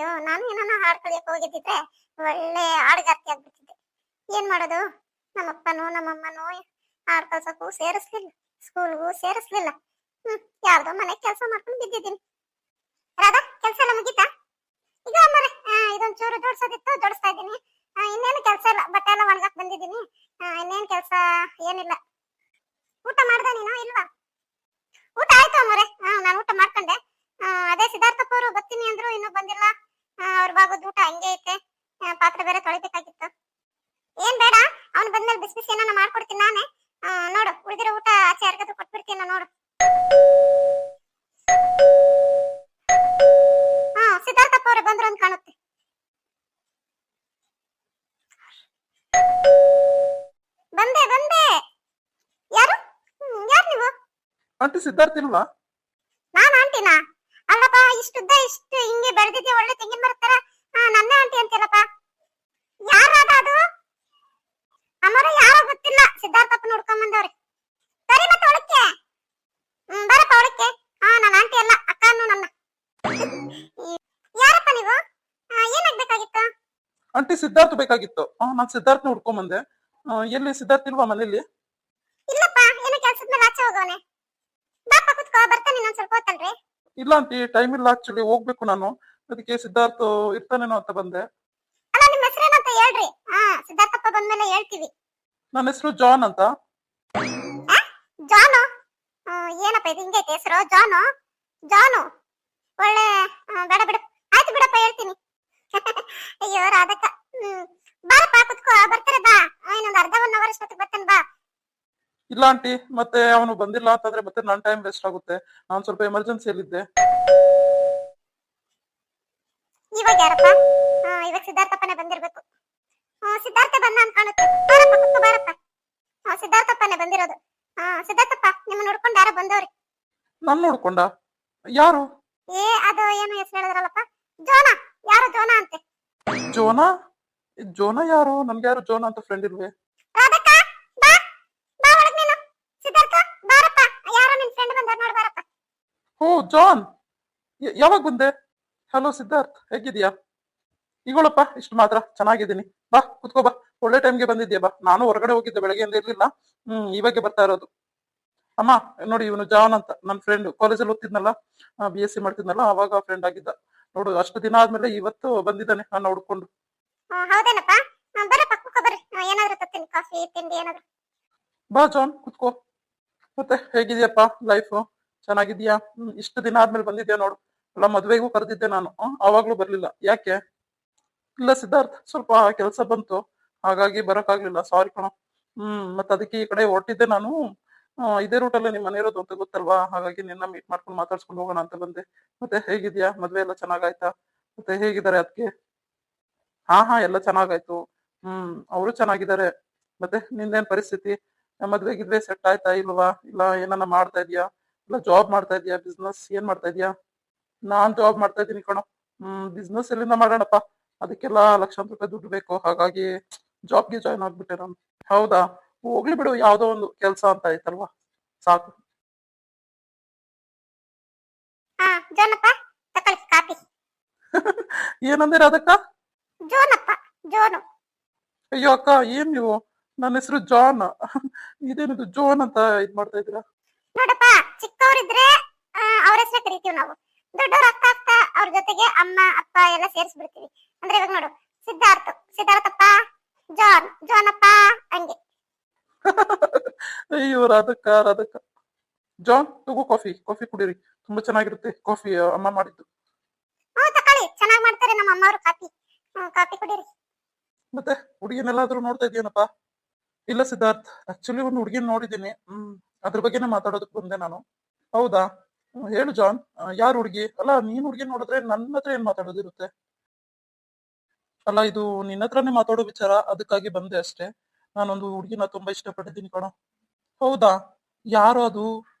ಅಯ್ಯೋ, ನಾನು ಏನಾನ ಹಾಡ್ ಕಲಿಯಕ್ ಹೋಗಿದ್ದಿದ್ರೆ ಒಳ್ಳೆ ಹಾಡುಗಾರ್ತಿ ಆಗ್ಬಿಟ್ಟಿದ್ದೆ. ಏನ್ ಮಾಡೋದು, ನಮ್ಮಪ್ಪನೂ ನಮ್ಮಮ್ಮನೂ ಹಾಡ್ ಕಲ್ಸಕ್ಕೂ ಸೇರಿಸ್ಲಿಲ್ಲ, ಸ್ಕೂಲ್ಗೂ ಸೇರಿಸ್ಲಿಲ್ಲ. ಯಾರ್ದೋ ಮನೆ ಕೆಲಸ ಮಾಡ್ಕೊಂಡು ಬಿದ್ದಿದ್ದೀನಿ. ರಾಧಾ, ಕೆಲಸ ಎಲ್ಲ ಮುಗೀತಾ? ಈಗ ಮರೆ ಇದೊಂದ್ ಚೂರು ಜೋಡ್ಸೋದಿತ್ತು, ಜೋಡಿಸ್ತಾ ಇದ್ದೀನಿ. ಇನ್ನೇನು ಕೆಲಸ ಇಲ್ಲ, ಬಟ್ಟೆ ಎಲ್ಲ ಒಣಗಾಕ್ ಬಂದಿದ್ದೀನಿ. ಇನ್ನೇನ್ ಕೆಲಸ ಏನಿಲ್ಲ. ಊಟ ಮಾಡ್ದ ನೀನು ಇಲ್ವಾ? ಊಟ ಆಯ್ತು ಅಮ್ಮರೆ, ನಾನು ಊಟ ಮಾಡ್ಕೊಂಡೆ. ಅದೇ ಸಿದ್ಧಾರ್ಥಪ್ಪ ಅವರು ಬರ್ತೀನಿ ಅಂದ್ರು, ಇನ್ನೂ ಬಂದಿಲ್ಲ. ಅವ್ರ ಬಾಗೋದು ಊಟ ಹಂಗೆ ಐತೆ. ಪಾತ್ರೆ ಬೇರೆ ತೊಳಿಬೇಕಾಗಿತ್ತು. ಏನ್ ಬೇಡ, ಅವ್ನು ಬಂದ್ಮೇಲೆ ಬಿಸಿ ಬಿಸಿ ಏನಾನ ಮಾಡ್ಕೊಡ್ತೀನಿ ನಾನೇ. ನೋಡು, ಉಳಿದಿರೋ ಊಟ ಆಚೆ ಯಾರಿಗಾದ್ರೂ ಕೊಟ್ಬಿಡ್ತೀನಿ ನೋಡು. ಸಿದ್ಧಾರ್ಥಪ್ಪ ಅವ್ರೆ ಬಂದ್ರು ಅಂತ ಕಾಣುತ್ತೆ. ಬಂದೆ ಬಂದೆ. ಯಾರು ಯಾರು ನೀವು? ಆಂಟಿ ಸಿದ್ಧಾರ್ಥ ಇಲ್ವಾ? ನಾನು ಆಂಟಿನಾ? ಅಲ್ಲಪ್ಪ, ಇಷ್ಟುದ್ದ ಇಷ್ಟು ಹಿಂಗೆ ಬೆಳೆದಿದ್ದೆ, ಒಳ್ಳೆ ತೆಂಗಿನ ಮರದ ತರ. ನನ್ನ ಆಂಟಿ ಅಂತೀರಪ್ಪ. ಯಾರಾದ ಅದು? ಅಮ್ಮರ ಯಾರೋ ಗೊತ್ತಿಲ್ಲ, ಸಿದ್ಧಾರ್ಥಪ್ಪ ನೋಡ್ಕೊಂಡ್ ಬಂದವ್ರೆ. ಸರಿ, ಮತ್ತೆ ಒಳಕ್ಕೆ ಬರಪ್ಪ, ಒಳಕ್ಕೆ. ನನ್ನ ಆಂಟಿ ಅಲ್ಲ, ಅಕ್ಕನು ನನ್ನ. ಯಾರಪ್ಪ ನೀವು? ಏನಾಗ್ಬೇಕಾಗಿತ್ತು? ಆಂಟಿ ಸಿದ್ಧಾರ್ಥ ಬೇಕಾಗಿತ್ತು. ನಾನ್ ಸಿದ್ಧಾರ್ಥನ ಹುಡ್ಕೊಂಡ್ ಬಂದೆ. ಎಲ್ಲಿ ಸಿದ್ಧಾರ್ಥ ಇಲ್ವಾ ಮನೇಲಿ? ಇಲ್ಲಪ್ಪ, ಏನೋ ಕೆಲ್ಸದ ಮೇಲೆ ಆಚೆ ಹೋಗೋನೆ. ಬಾಪ ಕುತ್ಕೋ, ಬರ್ತಾನೆ ಇನ್ನೊಂದ್ ಸ್ವಲ್ಪ ಹೊತ್ತಲ್ರಿ. ಇಲ್ಲ ಆಂಟಿ, ಟೈಮ್ ಇಲ್ಲ, ಆಕ್ಚುಲಿ ಹೋಗ್ಬೇಕು ನಾನು. ಅದಕ್ಕೆ ಸಿದ್ಧಾರ್ಥ ಇರ್ತಾನೇನೋ ಅಂತ ಬಂದೆ. ಅಲ್ಲ, ನಿಮ್ಮ ಹೆಸರೇನಂತ ಹೇಳ್ರಿ. ಸಿದ್ಧಾರ್ಥಪ್ಪ ಬಂದ್ಮೇಲೆ ಹೇಳ್ತೀವಿ. ನನ್ನ ಹೆಸರು ಜಾನ್ ಅಂತ. ಜಾನು? ಏನಪ್ಪ ಇದು ಹಿಂಗೈತೆ ಹೆಸರು? ಜಾನು ಜಾನು ಒಳ್ಳೆ. ಬೇಡ ಬಿಡು, ಆಯ್ತು ಬಿಡಪ್ಪ, ಹೇಳ್ತೀನಿ. ಅಯ್ಯೋ ರಾಧಕ್ಕ, ಬಾರಪ್ಪ ಕುತ್ಕೋ, ಬರ್ತಾರೆ ಬಾ. ಇನ್ನೊಂದು ಅರ್ಧ 1 ಅವರ್ ಅಷ್ಟೊತ್ತಿಗೆ ಬರ್ತಾನೆ ಬಾ. ಇಲ್ಲ ಆಂಟಿ, ಮತ್ತೆ ಅವನು ಬಂದಿಲ್ಲ ಅಂತಂದ್ರೆ ಮತ್ತೆ ನನ್ನ ಟೈಮ್ ವೇಸ್ಟ್ ಆಗುತ್ತೆ. ನಾನು ಸ್ವಲ್ಪ ಎಮರ್ಜೆನ್ಸಿಯಲ್ಲಿದ್ದೆ. ಇವಾಗ ಯಾರಪ್ಪ? ಇವಾಗ ಸಿದ್ಧಾರ್ಥಪ್ಪನೇ ಬಂದಿರ್ಬೇಕು. ಸಿದ್ಧಾರ್ಥ ಬಂದ ಅಂತ ಕಾಣುತ್ತೆ. ಬಾರಪ್ಪ ಕುತ್ಕೋ, ಬಾರಪ್ಪ. ಸಿದ್ಧಾರ್ಥಪ್ಪನೇ ಬಂದಿರೋದು. ಸಿದ್ಧಾರ್ಥಪ್ಪ, ನಿಮ್ಮ ನೋಡ್ಕೊಂಡು ಯಾರೋ ಬಂದವ್ರಿ. ನಾನು ನೋಡ್ಕೊಂಡ? ಯಾರು? ಅದು ಏನು ಹೆಸರು ಹೇಳಿದ್ರಲ್ಲಪ್ಪ, ಜೋನಾ. ಯಾರು ಜೋನಾ ಅಂತೆ? ಜೋನಾ? ಜೋನಾ ಯಾರು? ನನ್ಗೆ ಯಾರು ಜೋನಾ ಅಂತ ಫ್ರೆಂಡ್ ಇಲ್ವೇ? ರಾಧಕ್ಕ, ಬಾ ಬಾ ಒಳಗ್ ನೀನು. ಸಿದ್ಧಾರ್ಥ, ಬಾರಪ್ಪ, ಯಾರೋ ನಿನ್ ಫ್ರೆಂಡ್ ಬಂದವ್ರು, ನೋಡ್ ಬಾರಪ್ಪ. ಓ ಜಾನ್, ಯಾವಾಗ ಬಂದೆ? ಹಲೋ ಸಿದ್ಧಾರ್ಥ್, ಹೇಗಿದ್ಯಾ? ಈಗಳಪ್ಪ, ಇಷ್ಟು ಮಾತ್ರ ಚೆನ್ನಾಗಿದ್ದೀನಿ. ಬಾ ಕುತ್ಕೋ, ಬಾ. ಒಳ್ಳೆ ಟೈಮ್ಗೆ ಬಂದಿದ್ಯಾ, ಬಾ. ನಾನು ಹೊರಗಡೆ ಹೋಗಿದ್ದೆ, ಬೆಳಗ್ಗೆಯಿಂದ ಇರ್ಲಿಲ್ಲ. ಇವಾಗೆ ಬರ್ತಾ ಇರೋದು. ಅಮ್ಮ ನೋಡಿ, ಇವನು ಜಾನ್ ಅಂತ, ನನ್ನ ಫ್ರೆಂಡ್. ಕಾಲೇಜಲ್ಲಿ ಓದ್ತಿದ್ನಲ್ಲ, BSc ಮಾಡ್ತಿದ್ನಲ್ಲ, ಅವಾಗ ಫ್ರೆಂಡ್ ಆಗಿದ್ದ. ನೋಡು, ಅಷ್ಟು ದಿನ ಆದ್ಮೇಲೆ ಇವತ್ತು ಬಂದಿದ್ದಾನೆ ನಾನು ನೋಡ್ಕೊಂಡು. ಹೌದೇನಪ್ಪ? ಬರಪ್ಪ ಕುತ್ಕೋ, ಬರ್ರಿ. ಏನಾದ್ರು ತತ್ತೀನಿ, ಕಾಫಿ ತಿಂಡಿ ಏನಾದ್ರು. ಬಾ ಜಾನ್, ಕುತ್ಕೋ. ಮತ್ತೆ ಹೇಗಿದ್ಯಪ್ಪ ಲೈಫ್? ಚೆನ್ನಾಗಿದ್ಯಾ? ಇಷ್ಟು ದಿನ ಆದ್ಮೇಲೆ ಬಂದಿದ್ಯಾ ನೋಡು. ಅಲ್ಲ, ಮದ್ವೆಗೂ ಕರೆದಿದ್ದೆ ನಾನು, ಅವಾಗ್ಲೂ ಬರ್ಲಿಲ್ಲ. ಯಾಕೆ? ಇಲ್ಲ ಸಿದ್ಧಾರ್ಥ್, ಸ್ವಲ್ಪ ಕೆಲಸ ಬಂತು, ಹಾಗಾಗಿ ಬರಕ್ಕಾಗ್ಲಿಲ್ಲ. ಸಾರಿ ಕಣೋ. ಮತ್ತೆ ಅದಕ್ಕೆ ಈ ಕಡೆ ಹೊರಟಿದ್ದೆ ನಾನು. ಇದೇ ರೂಟಲ್ಲೇ ನಿಮ್ ಮನೆ ಇರೋದು ಅಂತ ಗೊತ್ತಲ್ವಾ, ಹಾಗಾಗಿ ನಿನ್ನ ಮೀಟ್ ಮಾಡ್ಕೊಂಡು ಮಾತಾಡ್ಸ್ಕೊಂಡು ಹೋಗೋಣ ಅಂತ ಬಂದೆ. ಮತ್ತೆ ಹೇಗಿದ್ಯಾ? ಮದ್ವೆ ಎಲ್ಲ ಚೆನ್ನಾಗಾಯ್ತಾ? ಮತ್ತೆ ಹೇಗಿದ್ದಾರೆ ಅದಕ್ಕೆ? ಹಾ, ಎಲ್ಲ ಚೆನ್ನಾಗಾಯ್ತು. ಅವರು ಚೆನ್ನಾಗಿದ್ದಾರೆ. ಮತ್ತೆ ನಿಂದೇನ್ ಪರಿಸ್ಥಿತಿ? ಮದ್ವೆಗಿದ್ವೆ ಸೆಟ್ ಆಯ್ತಾ ಇಲ್ವಾ? ಇಲ್ಲ ಏನಾನ ಮಾಡ್ತಾ ಇದ್ಯಾ? ಇಲ್ಲ ಜಾಬ್ ಮಾಡ್ತಾ ಇದ್ಯಾ? ಬಿಸ್ನೆಸ್ ಏನ್ ಮಾಡ್ತಾ ಇದ್ಯಾ? ನಾನ್ ಜಾಬ್ ಮಾಡ್ತಾ ಇದ್ದೀನಿ ಕಣೋ. ಬಿಸ್ನೆಸ್ ಎಲ್ಲಿಂದ ಮಾಡೋಣಪ್ಪ? ಅದಕ್ಕೆಲ್ಲ ಲಕ್ಷಾಂತರ ರೂಪಾಯಿ ದುಡ್ಡು ಬೇಕು, ಹಾಗಾಗಿ ಜಾಬ್ಗೆ ಜಾಯ್ನ್ ಆಗ್ಬಿಟ್ಟೆ ನಾನು. ಹೌದಾ? ಹೋಗ್ಲಿ ಬಿಡು, ಯಾವ್ದೋ ಒಂದು ಕೆಲ್ಸ ಅಂತ ಆಯ್ತಲ್ವಾ, ಸಾಕು. ಜೋನಪ್ಪ, ತಕೊಳ್ಳಿ ಕಾಫಿ. ಏನಂದ್ರೆ ಅದಕ್ಕ? ಜೋನಪ್ಪ, ಜೋನು. ಅಯ್ಯೋ ಅಕ್ಕ, ಏನ್ ನೀವು? ನನ್ನ ಹೆಸರು ಜಾನ್. ಇದೇನಿದು ಜೋನ್ ಅಂತ ಇದ್ ಮಾಡ್ತಾ ಇದ್ದೀರಾ? ನೋಡಪ್ಪ, ಚಿಕ್ಕವರಿದ್ರೆ ಅವ್ರ ಹೆಸರೇ ಕರಿತೀವಿ ನಾವು. ದೊಡ್ಡವ್ರು ಆಗ್ತಾ ಆಗ್ತಾ ಅವ್ರ ಜೊತೆಗೆ ಅಮ್ಮ ಅಪ್ಪ ಎಲ್ಲ ಸೇರಿಸ್ಬಿಡ್ತೀವಿ. ಅಂದ್ರೆ ಇವಾಗ ನೋಡು, ಸಿದ್ಧಾರ್ಥಪ್ಪ, ಜಾನ್, ಜೋನಪ್ಪ, ಹಂಗೆ. ಅಯ್ಯೋ ರಾಧಕ್ಕ. ಜಾನ್, ತಗೋ ಕಾಫಿ ಕುಡೀರಿ. ತುಂಬಾ ಚೆನ್ನಾಗಿರುತ್ತೆ ಕಾಫಿ, ಅಮ್ಮ ಮಾಡಿದ್ದು. ತಕೊಳ್ಳಿ, ಚೆನ್ನಾಗಿ ಮಾಡ್ತಾರೆ ನಮ್ಮ ಅಮ್ಮವರು ಕಾಫಿ. ಕಾಫಿ ಕುಡೀರಿ. ಮತ್ತೆ ಹುಡುಗಿನೆಲ್ಲಾದ್ರೂ ನೋಡ್ತಾ ಇದೀಯನಪ್ಪ? ಇಲ್ಲ ಸಿದ್ಧಾರ್ಥ್, ಆಕ್ಚುಲಿ ಒಂದು ಹುಡುಗಿನ ನೋಡಿದ್ದೀನಿ. ಅದ್ರ ಬಗ್ಗೆನೇ ಮಾತಾಡೋದಕ್ಕೆ ಬಂದೆ ನಾನು. ಹೌದಾ? ಹೇಳು ಜಾನ್, ಯಾರು ಹುಡುಗಿ? ಅಲ್ಲ, ನೀನ್ ಹುಡುಗಿ ನೋಡಿದ್ರೆ ನನ್ನ ಹತ್ರ ಏನ್ ಮಾತಾಡೋದಿರುತ್ತೆ? ಅಲ್ಲ, ಇದು ನಿನ್ನ ಹತ್ರನೇ ಮಾತಾಡೋ ವಿಚಾರ, ಅದಕ್ಕಾಗಿ ಬಂದೆ ಅಷ್ಟೇ. ನಾನೊಂದು ಹುಡುಗಿನ ತುಂಬಾ ಇಷ್ಟಪಟ್ಟಿದ್ದೀನಿ ಕಣೋ. ಹೌದಾ? ಯಾರು ಅದು?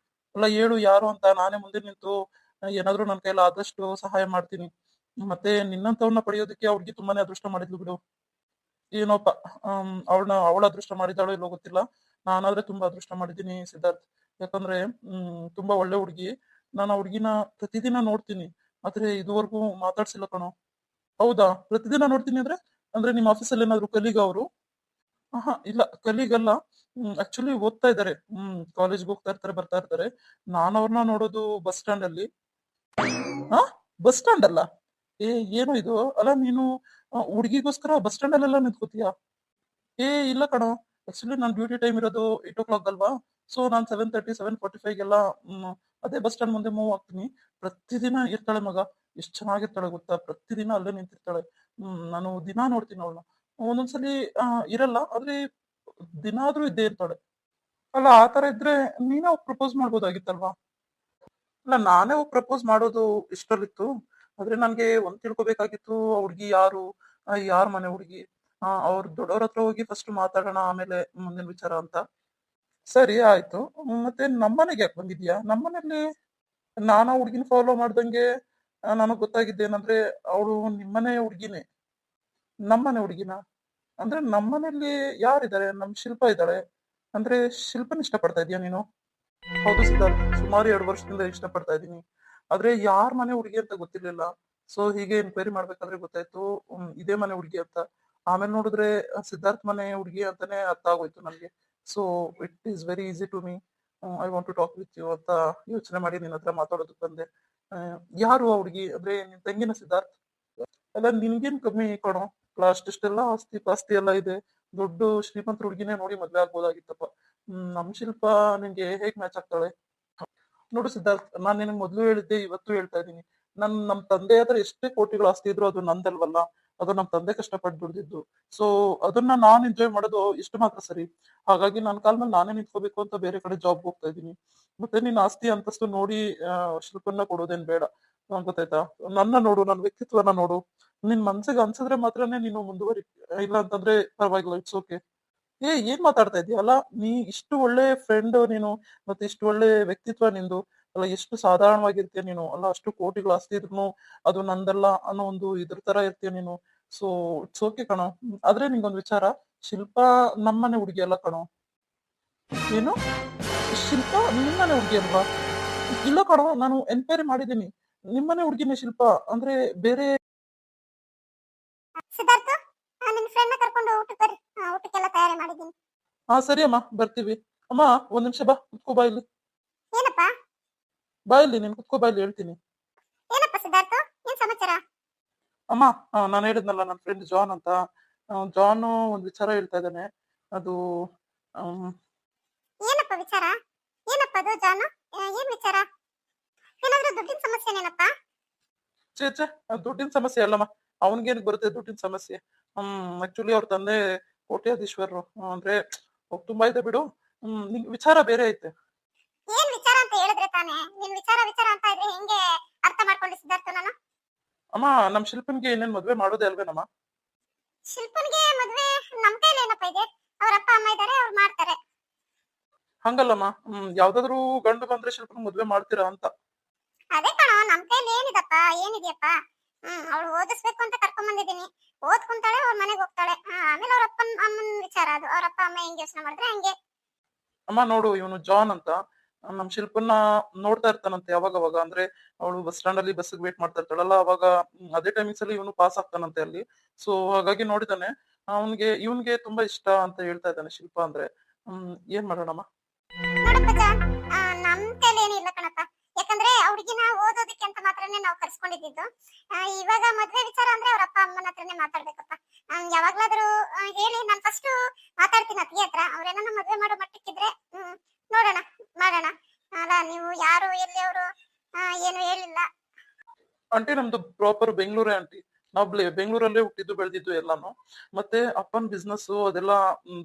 ಅಲ್ಲ, ಹೇಳು ಯಾರು ಅಂತ. ನಾನೇ ಮುಂದೆ ನಿಂತು ಏನಾದ್ರೂ ನನ್ನ ಕೈಯಲ್ಲಿ ಆದಷ್ಟು ಸಹಾಯ ಮಾಡ್ತೀನಿ. ಮತ್ತೆ ನಿನ್ನಂತವನ್ನ ಪಡೆಯೋದಕ್ಕೆ ಆ ಹುಡುಗಿ ತುಂಬಾನೇ ಅದೃಷ್ಟ ಮಾಡಿದ್ಲು ಬಿಡು. ಏನೋಪ್ಪ, ಅವಳ ಅದೃಷ್ಟ ಮಾಡಿದಾಳೋ ಇಲ್ಲೋ ಗೊತ್ತಿಲ್ಲ. ನಾನಾದ್ರೆ ತುಂಬಾ ಅದೃಷ್ಟ ಮಾಡಿದ್ದೀನಿ ಸಿದ್ಧಾರ್ಥ್. ಯಾಕಂದ್ರೆ ತುಂಬಾ ಒಳ್ಳೆ ಹುಡುಗಿ. ನಾನು ಆ ಹುಡುಗಿನ ಪ್ರತಿದಿನ ನೋಡ್ತೀನಿ, ಆದ್ರೆ ಇದುವರೆಗೂ ಮಾತಾಡ್ಸಿಲ್ಲ ಕಣೋ. ಹೌದಾ? ಪ್ರತಿದಿನ ನೋಡ್ತೀನಿ ಅಂದ್ರೆ ಅಂದ್ರೆ ನಿಮ್ಮ ಆಫೀಸಲ್ಲಿ ಏನಾದ್ರು ಕಲೀಗ ಅವರು? ಆಹಾ, ಇಲ್ಲ ಕಲೀಗ್ ಅಲ್ಲ. ಆಕ್ಚುಲಿ ಓದ್ತಾ ಇದ್ದಾರೆ. ಕಾಲೇಜ್ಗೆ ಹೋಗ್ತಾ ಇರ್ತಾರೆ, ಬರ್ತಾ ಇರ್ತಾರೆ. ನಾನು ಅವ್ರನ್ನ ನೋಡೋದು ಬಸ್ ಸ್ಟ್ಯಾಂಡ್ ಅಲ್ಲಿ. ಆ ಬಸ್ ಸ್ಟ್ಯಾಂಡ್ ಅಲ್ಲ? ಏ ಏನು ಇದು? ಅಲ್ಲ ನೀನು ಹುಡುಗಿಗೋಸ್ಕರ ಬಸ್ ಸ್ಟ್ಯಾಂಡ್ ಅಲ್ಲೆಲ್ಲ ನಿಂತ್ಕೋತೀಯಾ? ಏ ಇಲ್ಲ ಕಣೋ. ಆಕ್ಚುಲಿ ನನ್ನ ಡ್ಯೂಟಿ ಟೈಮ್ ಇರೋದು 8 ಅಲ್ವಾ? ಸೊ ನಾನು 7:30 7:45ಗೆಲ್ಲ ಅದೇ ಬಸ್ ಸ್ಟ್ಯಾಂಡ್ ಮುಂದೆ ಮೂವ್ ಆಗ್ತೀನಿ. ಪ್ರತಿದಿನ ಇರ್ತಾಳೆ ಮಗ. ಎಷ್ಟು ಚೆನ್ನಾಗಿರ್ತಾಳೆ ಗೊತ್ತಾ? ಪ್ರತಿದಿನ ಅಲ್ಲೇ ನಿಂತಿರ್ತಾಳೆ. ನಾನು ದಿನಾ ನೋಡ್ತೀನಿ ಅವಳನ್ನ. ಒಂದೊಂದ್ಸಲಿ ಇರಲ್ಲ, ಆದ್ರೆ ದಿನಾದ್ರೂ ಇದ್ದೇ ಇರ್ತಾಳೆ. ಅಲ್ಲ ಆ ತರ ಇದ್ರೆ ನೀನೇ ಹೋಗಿ ಪ್ರಪೋಸ್ ಮಾಡ್ಬೋದಾಗಿತ್ತಲ್ವಾ? ಅಲ್ಲ ನಾನೇ ಹೋಗಿ ಪ್ರಪೋಸ್ ಮಾಡೋದು ಇಷ್ಟರಲ್ಲಿತ್ತು. ಆದ್ರೆ ನನ್ಗೆ ಒಂದ್ ತಿಳ್ಕೊಬೇಕಾಗಿತ್ತು, ಆ ಹುಡ್ಗಿ ಯಾರು, ಯಾರ್ ಮನೆ ಹುಡ್ಗಿ. ಅವ್ರ ದೊಡ್ಡವ್ರ ಹತ್ರ ಹೋಗಿ ಫಸ್ಟ್ ಮಾತಾಡೋಣ, ಆಮೇಲೆ ಮುಂದಿನ ವಿಚಾರ ಅಂತ. ಸರಿ ಆಯ್ತು. ಮತ್ತೆ ನಮ್ಮನೆಗೆ ಯಾಕೆ ಬಂದಿದ್ಯಾ? ನಮ್ಮನೇಲಿ ನಾನು ಆ ಹುಡ್ಗಿನ ಫಾಲೋ ಮಾಡ್ದಂಗೆ ನನಗ್ ಗೊತ್ತಾಗಿದ್ದೇನಂದ್ರೆ ಅವಳು ನಿಮ್ಮನೆ ಹುಡ್ಗಿನೇ. ನಮ್ಮನೆ ಹುಡ್ಗಿನ? ಅಂದ್ರೆ ನಮ್ಮನೇಲಿ ಯಾರಿದ್ದಾರೆ? ನಮ್ ಶಿಲ್ಪ ಇದ್ದಾಳೆ. ಅಂದ್ರೆ ಶಿಲ್ಪನ್ ಇಷ್ಟಪಡ್ತಾ ಇದೀಯ ನೀನು? ಹೌದು ಸಿದ್ಧಾರ್ಥ್, ಸುಮಾರು 2 ವರ್ಷದಿಂದ ಇಷ್ಟಪಡ್ತಾ ಇದ್ದೀನಿ. ಆದ್ರೆ ಯಾರ್ ಮನೆ ಹುಡುಗಿ ಅಂತ ಗೊತ್ತಿರ್ಲಿಲ್ಲ. ಸೊ ಹೀಗೆ ಎನ್ಕ್ವೈರಿ ಮಾಡ್ಬೇಕಾದ್ರೆ ಗೊತ್ತಾಯ್ತು ಇದೇ ಮನೆ ಹುಡುಗಿ ಅಂತ. ಆಮೇಲೆ ನೋಡಿದ್ರೆ ಸಿದ್ಧಾರ್ಥ್ ಮನೆ ಹುಡುಗಿ ಅಂತಾನೆ ಅರ್ಥ ಆಗೋಯ್ತು ನನ್ಗೆ. So it is very easy to me. I want to talk with you ಅಂತ ಯೋಚನೆ ಮಾಡಿ ನಿನ್ನ ಹತ್ರ ಮಾತಾಡೋದಕ್ಕೆ ಬಂದೆ. ಆ, ಯಾರು ಆ ಹುಡುಗಿ? ಅಂದ್ರೆ ನಿನ್ ತಂಗಿನ ಸಿದ್ಧಾರ್ಥ್? ಅಲ್ಲ ನಿನ್ಗೇನ್ ಕಮ್ಮಿ ಕಣೋ. ಅಷ್ಟಿಷ್ಟೆಲ್ಲ ಆಸ್ತಿ ಪಾಸ್ತಿ ಎಲ್ಲ ಇದೆ. ದೊಡ್ಡ ಶ್ರೀಮಂತ ಹುಡುಗಿನೇ ನೋಡಿ ಮದ್ವೆ ಆಗ್ಬೋದಾಗಿತ್ತಪ್ಪ. ನಮ್ ಶಿಲ್ಪ ನಿಂಗೆ ಹೇಗ್ ಮ್ಯಾಚ್ ಆಗ್ತಾಳೆ? ನೋಡು ಸಿದ್ಧಾರ್ಥ್, ನಾನ್ ನಿನಗ್ ಮೊದ್ಲು ಹೇಳಿದ್ದೆ, ಇವತ್ತು ಹೇಳ್ತಾ ಇದ್ದೀನಿ. ನಮ್ ತಂದೆ ಹತ್ರ ಎಷ್ಟೇ ಕೋಟಿಗಳು ಆಸ್ತಿ ಇದ್ರು ಅದು ನಂದಲ್ವಲ್ಲ. ಅದು ನಮ್ ತಂದೆ ಕಷ್ಟಪಟ್ಟು ದುಡ್ದಿದ್ದು. ಸೊ ಅದನ್ನ ನಾನ್ ಎಂಜಾಯ್ ಮಾಡೋದು ಇಷ್ಟು ಮಾತ್ರ ಸರಿ. ಹಾಗಾಗಿ ನನ್ ಕಾಲ್ ಮೇಲೆ ನಾನೇ ನಿಂತ್ಕೋಬೇಕು ಅಂತ ಬೇರೆ ಕಡೆ ಜಾಬ್ ಹೋಗ್ತಾ ಇದ್ದೀನಿ. ಮತ್ತೆ ನಿನ್ ಆಸ್ತಿ ಅಂತಸ್ತು ನೋಡಿ ಶಿಲ್ಪನ್ನ ಕೊಡೋದೇನ್ ಬೇಡ. ಗೊತ್ತಾಯ್ತಾ? ನನ್ನ ನೋಡು, ನನ್ನ ವ್ಯಕ್ತಿತ್ವನ ನೋಡು. ನಿನ್ ಮನ್ಸಿಗೆ ಅನ್ಸಿದ್ರೆ ಮಾತ್ರನೇ ನೀನು ಮುಂದುವರಿ. ಇಲ್ಲ ಅಂತಂದ್ರೆ ಪರವಾಗಿಲ್ಲ, ಇಟ್ಸ್ ಓಕೆ. ಏನ್ ಮಾತಾಡ್ತಾ ಇದೀಯ? ಅಲ್ಲ ನೀ ಇಷ್ಟು ಒಳ್ಳೆ ಫ್ರೆಂಡ್ ನೀನು, ಮತ್ತೆ ಇಷ್ಟು ಒಳ್ಳೆ ವ್ಯಕ್ತಿತ್ವ ನಿಂದು. ಅಲ್ಲ ಎಷ್ಟು ಸಾಧಾರಣವಾಗಿರ್ತೀಯ ನೀನು. ಅಲ್ಲ ಅಷ್ಟು ಕೋಟಿಗಳು ಆಸ್ತಿ ಇದ್ರುನು ಅದು ನಂದಲ್ಲ ಅನ್ನೋ ಒಂದು ಇದ್ರ ತರ ಇರ್ತೀಯ ನೀನು. ಸೊ ಇಟ್ಸ್ ಓಕೆ ಕಣೋ. ಆದ್ರೆ ನಿಂಗೊಂದ್ ವಿಚಾರ, ಶಿಲ್ಪಾ ನಮ್ಮನೆ ಹುಡುಗಿ ಅಲ್ಲ ಕಣೋ. ಏನು? ಶಿಲ್ಪಾ ನಿಮ್ಮನೆ ಹುಡುಗಿ ಅಲ್ವಾ? ಇಲ್ಲ ಕಣೋ, ನಾನು ಎನ್ಕ್ವೈರಿ ಮಾಡಿದ್ದೀನಿ. ನಿಮ್ಮನೆ ಹುಡುಗಿನೇ ಶಿಲ್ಪಾ. ಅಂದ್ರೆ ಬೇರೆ. ಸಿದ್ಧಾರ್ಥ, ನಿನ್ ಫ್ರೆಂಡ್ ನ ಕರ್ಕೊಂಡು ಊಟಕ್ಕೆ ಬರ್ರಿ. ಊಟಕ್ಕೆಲ್ಲ ತಯಾರಿ ಮಾಡಿದ್ದೀನಿ. ಸರಿ ಅಮ್ಮ, ಬರ್ತೀವಿ. ಅಮ್ಮ, ಒಂದ್ ನಿಮಿಷ ಬಾ, ಕುತ್ಕೋ ಬಾ ಇಲ್ಲಿ. ಏನಪ್ಪ? ಬಾ ಇಲ್ಲಿ, ನೀನ್ ಕುತ್ಕೋ ಬಾ ಇಲ್ಲಿ, ಹೇಳ್ತೀನಿ. ಏನಪ್ಪ ಸಿದ್ಧಾರ್ಥ, ಏನ್ ಸಮಾಚಾರ? ಅಮ್ಮ, ನಾನು ಹೇಳಿದ್ನಲ್ಲ ನನ್ನ ಫ್ರೆಂಡ್ ಜಾನ್ ಅಂತ. ಜಾನ್ ಒಂದ್ ವಿಚಾರ ಹೇಳ್ತಾ ಇದ್ದಾನೆ. ಅದು ಆಮ್, ಏನಪ್ಪ ವಿಚಾರ? ಏನಪ್ಪ ಅದು ಜಾನು? ಏನ್ ವಿಚಾರ? ಏನಾದ್ರೂ ದುಡ್ಡಿನ ಸಮಸ್ಯೆನೇನಪ್ಪ? ಛೇ ಛೇ, ಅದು ದುಡ್ಡಿನ ಸಮಸ್ಯೆ ಅಲ್ಲಮ್ಮ. ಅವನ್ಗೇನ್ ಬರುತ್ತೆ ದುಡ್ಡಿನ ಸಮಸ್ಯೆ? ಆಕ್ಚುಲಿ ಅವ್ರ ತಂದೆ ಕೋಟ್ಯಾಧೀಶ್ವರರು. ಅಂದ್ರೆ ಅವ್ರ್ ತುಂಬಾ ಇದೆ ಬಿಡು. ನಿಂಗ್ ವಿಚಾರ ಬೇರೆ ಐತೆ. ಏನ್ ವಿಚಾರ ಅಂತ ಹೇಳಿದ್ರೆ ತಾನೇ. ನಿನ್ ವಿಚಾರ ವಿಚಾರ ಅಂತ ಇದ್ರೆ ಹೆಂಗೆ ಅರ್ಥ ಮಾಡ್ಕೊಂಡೆ ಸಿದ್ಧಾರ್ಥ ನಾನು? ಅಮ್ಮ, ನಮ್ ಶಿಲ್ಪನ್ಗೆ ಇನ್ನೇನ್ ಮದ್ವೆ ಮಾಡೋದೇ ಅಲ್ವೇನಮ್ಮ? ಶಿಲ್ಪನ್ಗೆ ಮದ್ವೆ ನಮ್ ಕೈಲಿ ಏನಪ್ಪ ಇದೆ? ಅವ್ರ ಅಪ್ಪ ಅಮ್ಮ ಇದಾರೆ, ಅವ್ರು ಮಾಡ್ತಾರೆ. ಹಂಗಲ್ಲಮ್ಮ. ಯಾವ್ದಾದ್ರು ಗಂಡು ಬಂದ್ರೆ ಶಿಲ್ಪನ್ ಮದ್ವೆ ಮಾಡ್ತೀರಾ ಅಂತ. ಅದೇ ಕಣೋ, ನಮ್ ಕೈಲಿ ಏನಿದಪ್ಪ, ಏನಿದೆಯಪ್ಪ. ಅವಳು ಓದಿಸ್ಬೇಕು ಅಂತ ಕರ್ಕೊಂಡ್ ಬಂದಿದ್ದೀನಿ. ಓದ್ಕೊಂತಾಳೆ, ಅವ್ರ ಮನೆಗೆ ಹೋಗ್ತಾಳೆ. ಆಮೇಲೆ ಅವ್ರ ಅಪ್ಪನ್ ಅಮ್ಮನ್ ವಿಚಾರ ಅದು. ಅವ್ರ ಅಪ್ಪ ಅಮ್ಮ ಹೆಂಗ್ ಯೋಚನೆ ಮಾಡಿದ್ರೆ ಹಂಗೆ. ಅಮ್ಮ ನೋಡು, ಇವನು ಜಾನ್ ಅಂತ ನಮ್ ಶಿಲ್ಪನ್ನ ನೋಡ್ತಾ ಇರ್ತಾನಂತೆ ಯಾವಾಗ ಅವಾಗ. ಅಂದ್ರೆ ಅವಳು ಬಸ್ ಸ್ಟ್ಯಾಂಡ್ ಅಲ್ಲಿ ಬಸ್ಸಿಗೆ ವೇಟ್ ಮಾಡ್ತಾ ಇರ್ತಾಳಲ್ಲ ಅವಾಗ. ಅದೇ ಟೈಮಿಂಗ್ಸ್ ಅಲ್ಲಿ ಇವನು ಪಾಸ್ ಆಗ್ತಾನಂತೆ ಅಲ್ಲಿ. ಸೊ ಹಾಗಾಗಿ ನೋಡಿದಾನೆ. ಇವನ್ಗೆ ತುಂಬಾ ಇಷ್ಟ ಅಂತ ಹೇಳ್ತಾ ಇದ್ದಾನೆ ಶಿಲ್ಪ ಅಂದ್ರೆ. ಏನ್ ಮಾಡೋಣಮ್ಮ? ನೋಡಪ್ಪ ಜಾನ್, ನಮ್ ಕೈಲಿ ಏನಿಲ್ಲ ಕಣಪ್ಪ. ಯಾಕಂದ್ರೆ ಆ ಹುಡುಗಿನ ಓದೋದಕ್ಕೆ ಅಂತ ಮಾತ್ರನೇ ನಾವು ಕರ್ಸ್ಕೊಂಡಿದ್ದು. ಇವಾಗ ಮದ್ವೆ ವಿಚಾರ ಅಂದ್ರೆ ಅವ್ರ ಅಪ್ಪ ಅಮ್ಮನ ಹತ್ರನೇ ಮಾತಾಡ್ಬೇಕಪ್ಪ. ಯಾವಾಗ್ಲಾದ್ರೂ ಹೇಳಿ, ನಾನು ಫಸ್ಟ್ ಮಾತಾಡ್ತೀನಿ ಅತ್ತಿಗೆ ಹತ್ರ. ಅವ್ರೇನ ಮದ್ವೆ ಮಾಡೋ ಮಟ್ಟಕ್ಕಿದ್ರೆ ನೋಡೋಣ, ಮಾಡೋಣ. ಅಲ್ಲ ನೀವು ಯಾರು, ಎಲ್ಲಿಯವರು, ಏನು ಹೇಳಿಲ್ಲ. ಆಂಟಿ ನಮ್ದು ಪ್ರಾಪರ್ ಬೆಂಗಳೂರೇ ಆಂಟಿ. ನಾವ್ ಬೆಂಗಳೂರಲ್ಲೇ ಹುಟ್ಟಿದ್ದು ಬೆಳೆದಿದ್ದು ಎಲ್ಲಾನು. ಮತ್ತೆ ಅಪ್ಪನ್ ಬಿಸ್ನೆಸ್ ಅದೆಲ್ಲ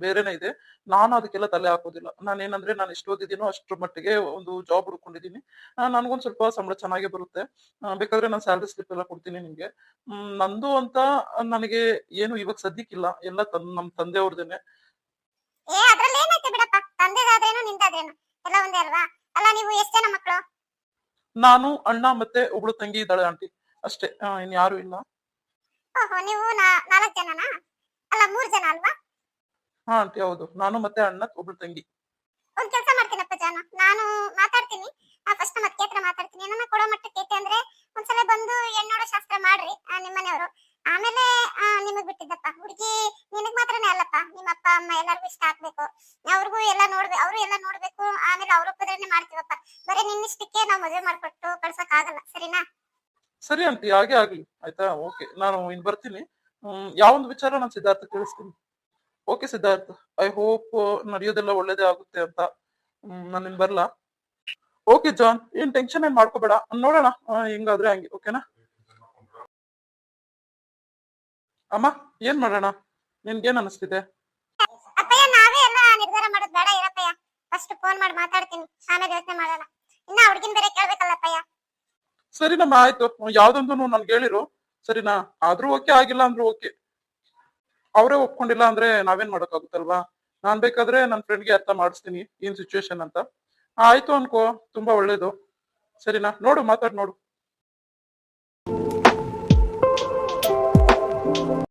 ಬೇರೆನೆ ಇದೆ. ನಾನು ಅದಕ್ಕೆಲ್ಲ ತಲೆ ಹಾಕೋದಿಲ್ಲ. ನಾನೇನಂದ್ರೆ ನಾನು ಎಷ್ಟು ಓದಿದ್ದೀನೋ ಅಷ್ಟ್ರ ಮಟ್ಟಿಗೆ ಒಂದು ಜಾಬ್ ಹುಡ್ಕೊಂಡಿದೀನಿ. ನನ್ಗೊಂದ್ ಸ್ವಲ್ಪ ಸಂಬಳ ಚೆನ್ನಾಗೇ ಬರುತ್ತೆ. ಬೇಕಾದ್ರೆ ನಾನು ಸ್ಯಾಲರಿ ಸ್ಲಿಪ್ ಎಲ್ಲ ಕೊಡ್ತೀನಿ ನಿಮ್ಗೆ. ನಂದು ಅಂತ ನನಗೆ ಏನು ಇವಾಗ ಸದ್ಯಕ್ಕಿಲ್ಲ. ಎಲ್ಲ ನಮ್ ತಂದೆಯವ್ರದೇನೆ. ಅದ್ರಲ್ಲಿ ಏನೈತೆ ಬಿಡಪ್ಪ. ತಂದೆದಾದ್ರೇನು ನಿಂದಾದ್ರೇನು ಎಲ್ಲ ಒಂದೇ ಅಲ್ವಾ? ಅಲ್ಲ ನೀವು ಎಷ್ಟ್ ಜನ ಮಕ್ಕಳು? ನಾನು, ಅಣ್ಣ ಮತ್ತೆ ಒಬ್ಳು ತಂಗಿ ಇದ್ದಾಳೆ ಆಂಟಿ. ಅಷ್ಟೇ, ಇನ್ ಯಾರು ಇಲ್ಲ. ಓಹೋ, ನೀವು 4 ಜನನಾ? ಅಲ್ಲ 3 ಜನ ಅಲ್ವಾ? ಹಾ ಆಂಟಿ, ಹೌದು. ನಾನು ಮತ್ತೆ ಅಣ್ಣ, ಒಬ್ಳು ತಂಗಿ. ಒಂದ್ ಕೆಲಸ ಮಾಡ್ತೀನಪ್ಪ ಜಾನು, ನಾನು ಮಾತಾಡ್ತೀನಿ. ಫಸ್ಟ್ ಮತ್ತೆ ಹತ್ರ ಮಾತಾಡ್ತೀನಿ. ನನ್ನ ಕೊಡೋ ಮಟ್ಟಕ್ಕೆ ಐತೆ ಅಂದ್ರೆ ಒಂದ್ಸಲ ಬಂದು ಹೆಣ್ಣೋಡೋ ಶಾಸ್ತ್ರ ಮಾಡ್ರಿ ನಿಮ್ಮನೆಯವರು. ಆಮೇಲೆ ನಿಮಗ್ ಬಿಟ್ಟಿದ್ದಪ್ಪ. ಹುಡುಗಿ ನಿನಗ್ ಮಾತ್ರನೇ ಅಲ್ಲಪ್ಪ, ನಿಮ್ಮ ಅಪ್ಪ ಅಮ್ಮ ಎಲ್ಲರಿಗೂ ಇಷ್ಟ ಆಗ್ಬೇಕು, ಅವ್ರಿಗೂ ಎಲ್ಲ ನೋಡ್ಬೇಕು, ಅವರು ಎಲ್ಲ ನೋಡ್ಬೇಕು. ಆಮೇಲೆ ಅವ್ರ ಒಪ್ಪದ್ರೇನೆ ಮಾಡ್ತೀವಪ್ಪ. ಬರೀ ನಿನ್ನಿಷ್ಟಕ್ಕೆ ನಾವು ಮದುವೆ ಮಾಡ್ಕೊಟ್ಟು ಕಳ್ಸಕ್ ಆಗಲ್ಲ, ಸರಿನಾ? ಸರಿ ಆಂಟಿ, ಹಾಗೆ ಆಗ್ಲಿ ಆಯ್ತಾ. ಓಕೆ, ನಾನು ಇನ್ ಬರ್ತೀನಿ. ಯಾವೊಂದು ವಿಚಾರ ನಾನು ಸಿದ್ಧಾರ್ಥ ತಿಳಿಸ್ತೀನಿ. ಓಕೆ ಸಿದ್ಧಾರ್ಥ, ಐ ಹೋಪ್ ನಡೆಯೋದೆಲ್ಲ ಒಳ್ಳೇದೇ ಆಗುತ್ತೆ ಅಂತ. ನಾನು ಇನ್ ಬರ್ಲಾ? ಓಕೆ ಜಾನ್, ಏನ್ ಟೆನ್ಷನ್ ಏನ್ ಮಾಡ್ಕೋಬೇಡ, ನೋಡೋಣ ಹಿಂಗಾದ್ರೆ ಹಂಗೆ. ಓಕೆನಾ ಅಮ್ಮ? ಏನ್ ಮಾಡೋಣ? ನಿನ್ಗೇನ್ ಅನಿಸ್ತಿದೆ? ಅಪ್ಪಯ್ಯ, ನಾವೇ ಎಲ್ಲ ನಿರ್ಧಾರ ಮಾಡೋದು ಬೇಡ ಇರಪ್ಪಯ್ಯ. ಫಸ್ಟ್ ಫೋನ್ ಮಾಡಿ ಮಾತಾಡ್ತೀನಿ, ಆಮೇಲೆ ಯೋಚನೆ ಮಾಡೋಣ. ಇನ್ನ ಹುಡುಗಿನ ಬೇರೆ ಕೇಳ್ಬೇಕಲ್ಲಪ್ಪಯ್ಯ. ಸರಿನಮ್ಮ, ಆಯ್ತು. ಯಾವ್ದೊಂದು ನನ್ಗೆ ಹೇಳಿರು, ಸರಿನಾ? ಆದ್ರೂ ಓಕೆ, ಆಗಿಲ್ಲ ಅಂದ್ರೂ ಓಕೆ. ಅವರೇ ಒಪ್ಕೊಂಡಿಲ್ಲ ಅಂದ್ರೆ ನಾವೇನ್ ಮಾಡೋಕ್ಕಾಗುತ್ತಲ್ವಾ? ನಾನ್ ಬೇಕಾದ್ರೆ ನನ್ ಫ್ರೆಂಡ್ಗೆ ಅರ್ಥ ಮಾಡಿಸ್ತೀನಿ ಏನ್ ಸಿಚುವೇಶನ್ ಅಂತ. ಆಯ್ತು ಅನ್ಕೋ, ತುಂಬಾ ಒಳ್ಳೇದು. ಸರಿನಾ? ನೋಡು, ಮಾತಾಡ್ ನೋಡು.